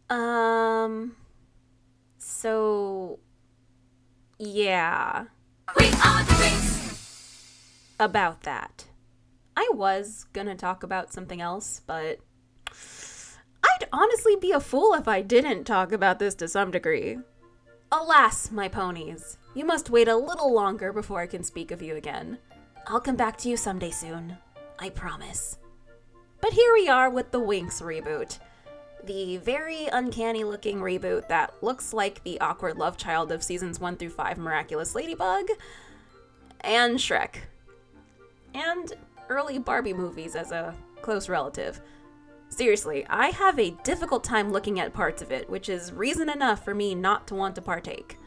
Um, so, yeah, We are the Winx. about that. I was gonna talk about something else, but I'd honestly be a fool if I didn't talk about this to some degree. Alas, my ponies, you must wait a little longer before I can speak of you again. I'll come back to you someday soon. I promise. But here we are with the Winx reboot. The very uncanny looking reboot that looks like the awkward love child of seasons 1 through 5 Miraculous Ladybug and Shrek. And early Barbie movies as a close relative. Seriously, I have a difficult time looking at parts of it, which is reason enough for me not to want to partake.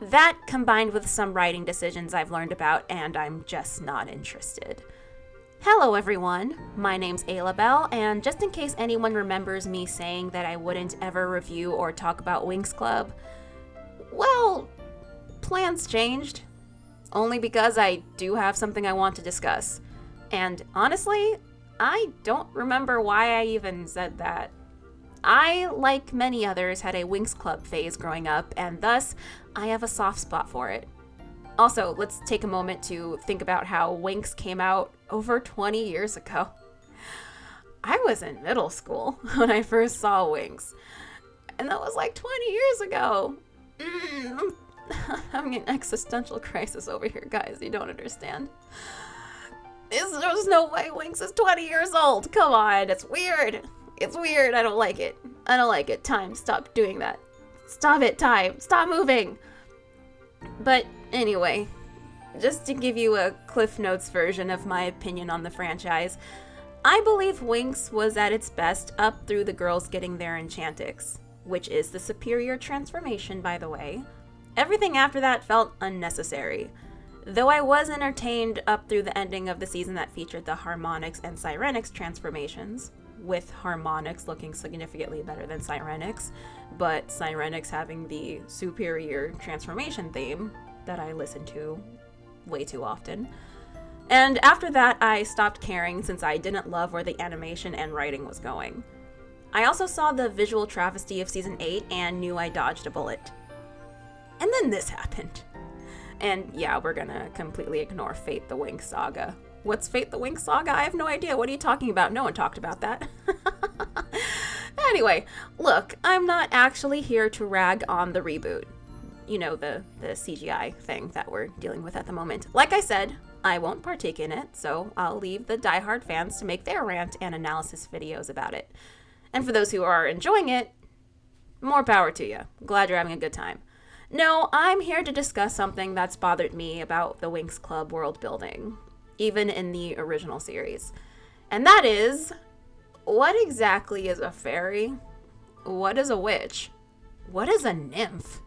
That combined with some writing decisions I've learned about, and I'm just not interested. Hello everyone, my name's Aloubell, and just in case anyone remembers me saying that I wouldn't ever review or talk about Winx Club, well, plans changed. Only because I do have something I want to discuss. And honestly, I don't remember why I even said that. I, like many others, had a Winx Club phase growing up, and thus, I have a soft spot for it. Also, let's take a moment to think about how Winx came out over 20 years ago. I was in middle school when I first saw Winx, and that was like 20 years ago. I'm having an existential crisis over here, guys. You don't understand. There's no way Winx is 20 years old. Come on, it's weird. It's weird. I don't like it. I don't like it. Time, stop doing that. Stop it, time. Stop moving. But anyway, just to give you a Cliff Notes version of my opinion on the franchise, I believe Winx was at its best up through the girls getting their Enchantix, which is the superior transformation, by the way. Everything after that felt unnecessary. Though I was entertained up through the ending of the season that featured the Harmonix and Sirenix transformations, with Harmonix looking significantly better than Sirenix, but Sirenix having the superior transformation theme that I listen to way too often. And after that, I stopped caring since I didn't love where the animation and writing was going. I also saw the visual travesty of Season 8 and knew I dodged a bullet. And then this happened. And yeah, we're gonna completely ignore Fate the Winx saga. What's Fate the Winx saga? I have no idea. What are you talking about? No one talked about that. Anyway, look, I'm not actually here to rag on the reboot. You know, the CGI thing that we're dealing with at the moment. Like I said, I won't partake in it, so I'll leave the diehard fans to make their rant and analysis videos about it. And for those who are enjoying it, more power to you. Glad you're having a good time. No, I'm here to discuss something that's bothered me about the Winx Club world building, even in the original series. And that is, what exactly is a fairy? What is a witch? What is a nymph?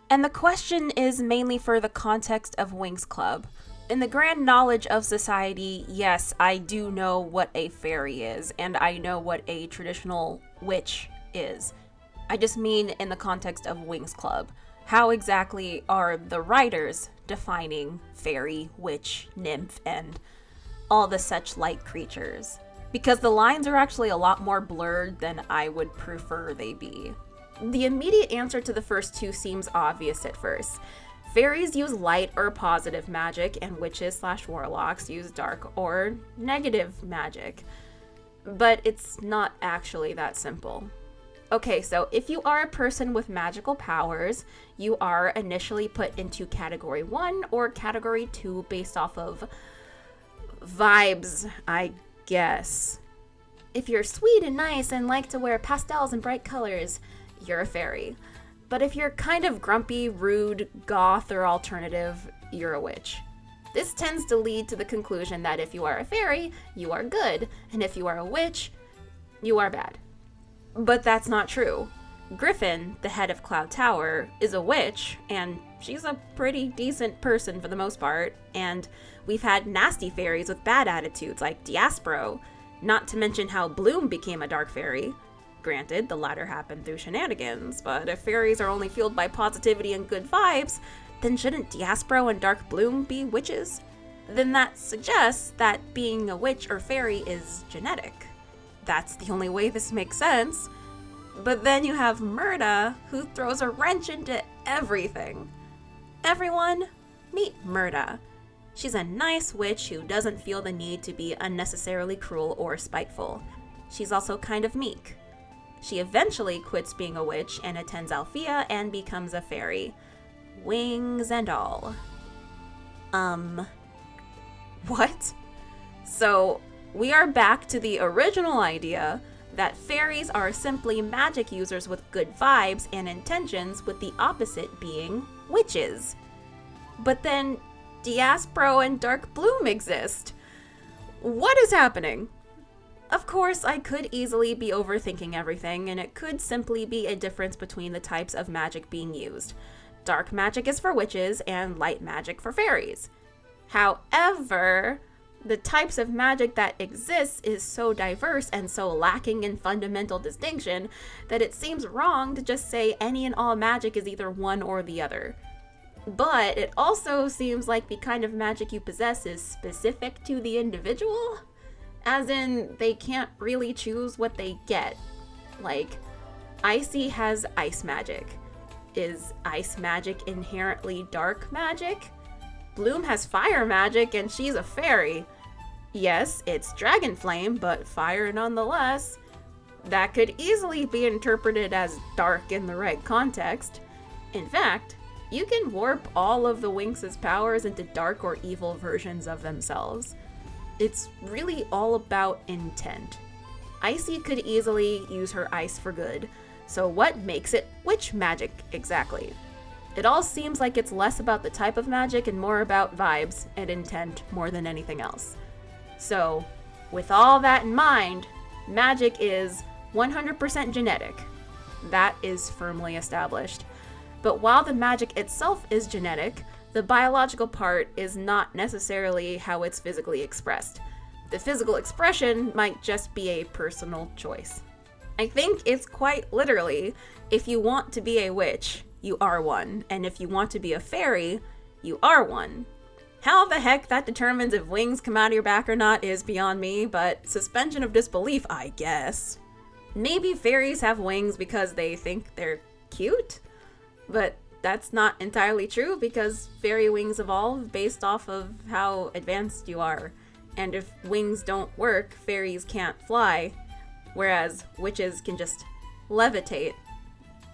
And the question is mainly for the context of Winx Club. In the grand knowledge of society, yes, I do know what a fairy is, and I know what a traditional witch is. I just mean in the context of Winx Club. How exactly are the writers defining fairy, witch, nymph, and all the such like creatures? Because the lines are actually a lot more blurred than I would prefer they be. The immediate answer to the first two seems obvious at first. Fairies use light or positive magic, and witches/warlocks use dark or negative magic. But it's not actually that simple. Okay, so if you are a person with magical powers, you are initially put into Category 1 or Category 2 based off of vibes, I guess. If you're sweet and nice and like to wear pastels and bright colors, you're a fairy. But if you're kind of grumpy, rude, goth, or alternative, you're a witch. This tends to lead to the conclusion that if you are a fairy, you are good, and if you are a witch, you are bad. But that's not true. Griffin, the head of Cloud Tower, is a witch, and she's a pretty decent person for the most part, and we've had nasty fairies with bad attitudes like Diaspro, not to mention how Bloom became a dark fairy. Granted, the latter happened through shenanigans, but if fairies are only fueled by positivity and good vibes, then shouldn't Diaspro and Dark Bloom be witches? Then that suggests that being a witch or fairy is genetic. That's the only way this makes sense. But then you have Murda, who throws a wrench into everything. Everyone, meet Murda. She's a nice witch who doesn't feel the need to be unnecessarily cruel or spiteful. She's also kind of meek. She eventually quits being a witch and attends Althea and becomes a fairy. Wings and all. What? So, we are back to the original idea that fairies are simply magic users with good vibes and intentions, with the opposite being witches. But then, Diaspro and Dark Bloom exist. What is happening? Of course, I could easily be overthinking everything, and it could simply be a difference between the types of magic being used. Dark magic is for witches, and light magic for fairies. However, the types of magic that exists is so diverse and so lacking in fundamental distinction that it seems wrong to just say any and all magic is either one or the other. But it also seems like the kind of magic you possess is specific to the individual, as in they can't really choose what they get. Like, Icy has ice magic. Is ice magic inherently dark magic? Bloom has fire magic and she's a fairy. Yes, it's dragon flame, but fire nonetheless. That could easily be interpreted as dark in the right context. In fact, you can warp all of the Winx's powers into dark or evil versions of themselves. It's really all about intent. Icy could easily use her ice for good, so what makes it witch magic exactly? It all seems like it's less about the type of magic and more about vibes and intent more than anything else. So, with all that in mind, magic is 100% genetic. That is firmly established. But while the magic itself is genetic, the biological part is not necessarily how it's physically expressed. The physical expression might just be a personal choice. I think it's quite literally, if you want to be a witch, you are one, and if you want to be a fairy, you are one. How the heck that determines if wings come out of your back or not is beyond me, but suspension of disbelief, I guess. Maybe fairies have wings because they think they're cute? But that's not entirely true because fairy wings evolve based off of how advanced you are. And if wings don't work, fairies can't fly, whereas witches can just levitate.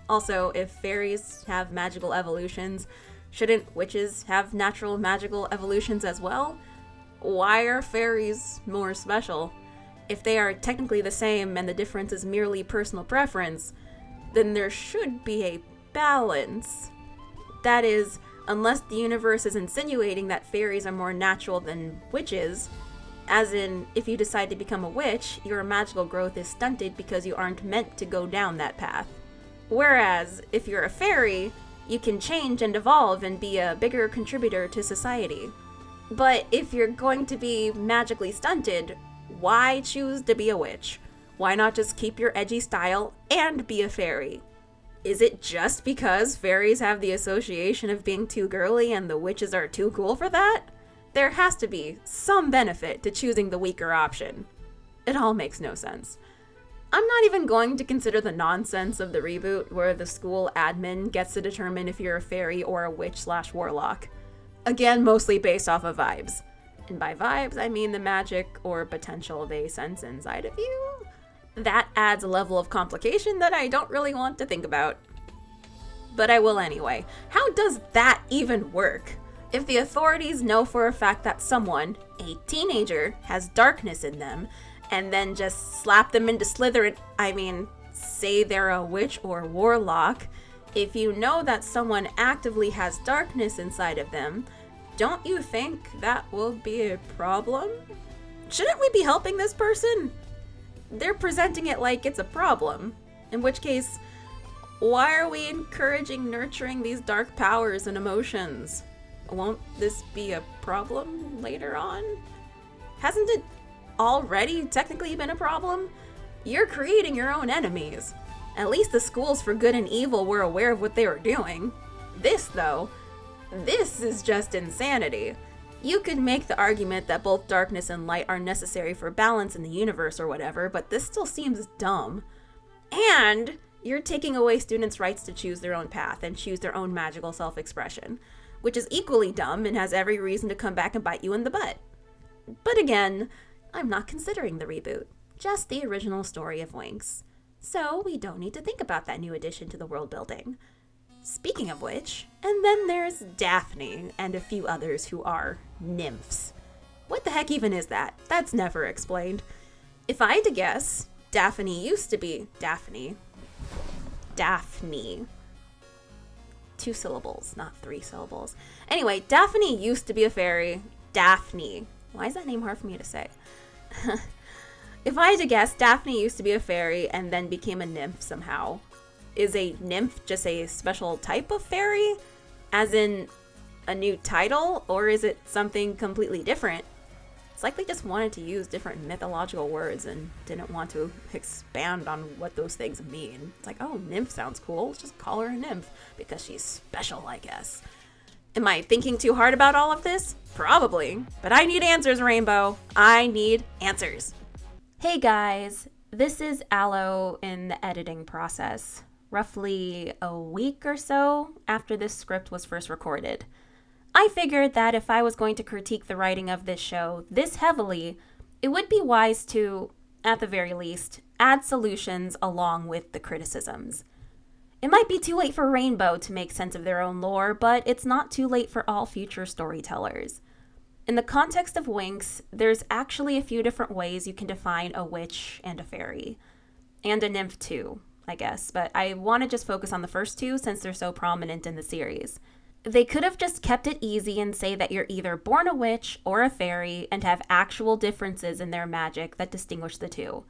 Also, if fairies have magical evolutions, shouldn't witches have natural magical evolutions as well? Why are fairies more special? If they are technically the same and the difference is merely personal preference, then there should be a balance. That is, unless the universe is insinuating that fairies are more natural than witches, as in, if you decide to become a witch, your magical growth is stunted because you aren't meant to go down that path. Whereas, if you're a fairy, you can change and evolve and be a bigger contributor to society. But if you're going to be magically stunted, why choose to be a witch? Why not just keep your edgy style and be a fairy? Is it just because fairies have the association of being too girly and the witches are too cool for that? There has to be some benefit to choosing the weaker option. It all makes no sense. I'm not even going to consider the nonsense of the reboot where the school admin gets to determine if you're a fairy or a witch/warlock. Again, mostly based off of vibes. And by vibes, I mean the magic or potential they sense inside of you. That adds a level of complication that I don't really want to think about. But I will anyway. How does that even work? If the authorities know for a fact that someone, a teenager, has darkness in them, and then just slap them into Slytherin, say they're a witch or warlock, if you know that someone actively has darkness inside of them, don't you think that will be a problem? Shouldn't we be helping this person? They're presenting it like it's a problem, in which case, why are we encouraging nurturing these dark powers and emotions? Won't this be a problem later on? Hasn't it already technically been a problem? You're creating your own enemies. At least the schools for good and evil were aware of what they were doing. This is just insanity. You could make the argument that both darkness and light are necessary for balance in the universe or whatever, but this still seems dumb. And You're taking away students' rights to choose their own path and choose their own magical self-expression, which is equally dumb and has every reason to come back and bite you in the butt. But again, I'm not considering the reboot, just the original story of Winx. So we don't need to think about that new addition to the world building. Speaking of which, and then there's Daphne and a few others who are nymphs. What the heck even is that? That's never explained. If I had to guess, Daphne used to be Daphne. 2 syllables, not 3 syllables. Anyway, Daphne used to be a fairy. Daphne. Why is that name hard for me to say? If I had to guess, Daphne used to be a fairy and then became a nymph somehow. Is a nymph just a special type of fairy? As in a new title? Or is it something completely different? It's like they just wanted to use different mythological words and didn't want to expand on what those things mean. It's like, oh, nymph sounds cool. Let's just call her a nymph because she's special, I guess. Am I thinking too hard about all of this? Probably. But I need answers, Rainbow. I need answers. Hey guys, this is Aloe in the editing process, roughly a week or so after this script was first recorded. I figured that if I was going to critique the writing of this show this heavily, it would be wise to, at the very least, add solutions along with the criticisms. It might be too late for Rainbow to make sense of their own lore, but it's not too late for all future storytellers. In the context of Winx, there's actually a few different ways you can define a witch and a fairy. And a nymph too, I guess, but I want to just focus on the first two since they're so prominent in the series. They could have just kept it easy and say that you're either born a witch or a fairy and have actual differences in their magic that distinguish the two.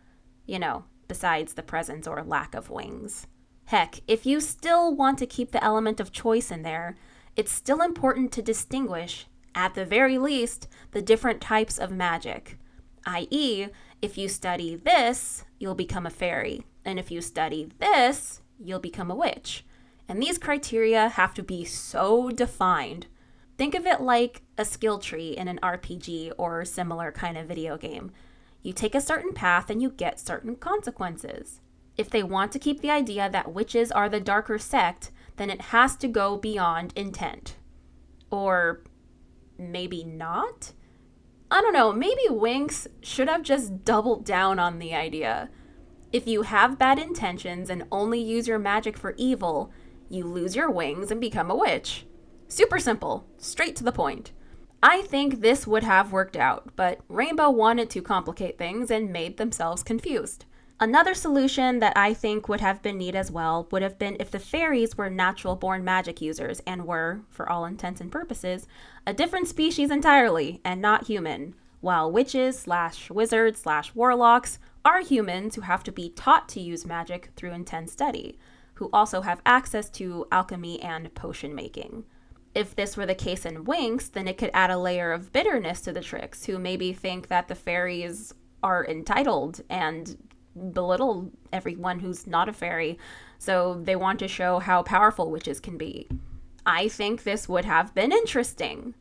You know, besides the presence or lack of wings. Heck, if you still want to keep the element of choice in there, it's still important to distinguish, at the very least, the different types of magic. I.e., if you study this, you'll become a fairy, and if you study this, you'll become a witch. And these criteria have to be so defined. Think of it like a skill tree in an RPG or similar kind of video game. You take a certain path and you get certain consequences. If they want to keep the idea that witches are the darker sect, then it has to go beyond intent. Or maybe not? I don't know, maybe Winx should have just doubled down on the idea. If you have bad intentions and only use your magic for evil, you lose your wings and become a witch. Super simple, straight to the point. I think this would have worked out, but Rainbow wanted to complicate things and made themselves confused. Another solution that I think would have been neat as well would have been if the fairies were natural-born magic users and were, for all intents and purposes, a different species entirely and not human, while witches/wizards/warlocks are humans who have to be taught to use magic through intense study, who also have access to alchemy and potion making. If this were the case in Winx, then it could add a layer of bitterness to the Tricks, who maybe think that the fairies are entitled and belittle everyone who's not a fairy, so they want to show how powerful witches can be. I think this would have been interesting.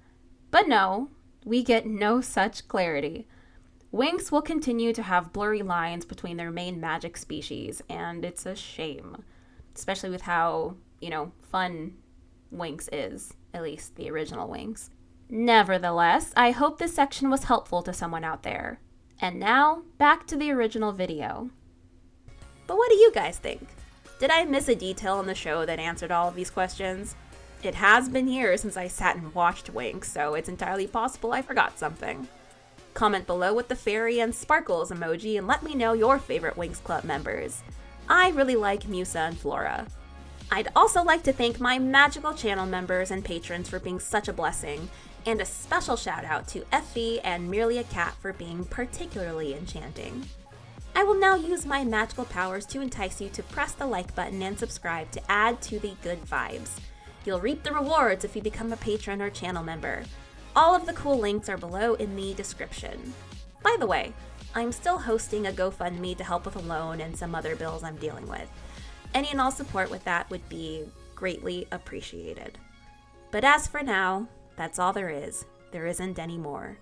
But no, we get no such clarity. Winx will continue to have blurry lines between their main magic species, and it's a shame. Especially with how, fun Winx is, at least the original Winx. Nevertheless, I hope this section was helpful to someone out there. And now, back to the original video. But what do you guys think? Did I miss a detail in the show that answered all of these questions? It has been years since I sat and watched Winx, so it's entirely possible I forgot something. Comment below with the fairy and sparkles emoji and let me know your favorite Winx Club members. I really like Musa and Flora. I'd also like to thank my magical channel members and patrons for being such a blessing, and a special shout out to Effie and Merely a Cat for being particularly enchanting. I will now use my magical powers to entice you to press the like button and subscribe to add to the good vibes. You'll reap the rewards if you become a patron or channel member. All of the cool links are below in the description. By the way, I'm still hosting a GoFundMe to help with a loan and some other bills I'm dealing with. Any and all support with that would be greatly appreciated. But as for now, that's all there is. There isn't any more.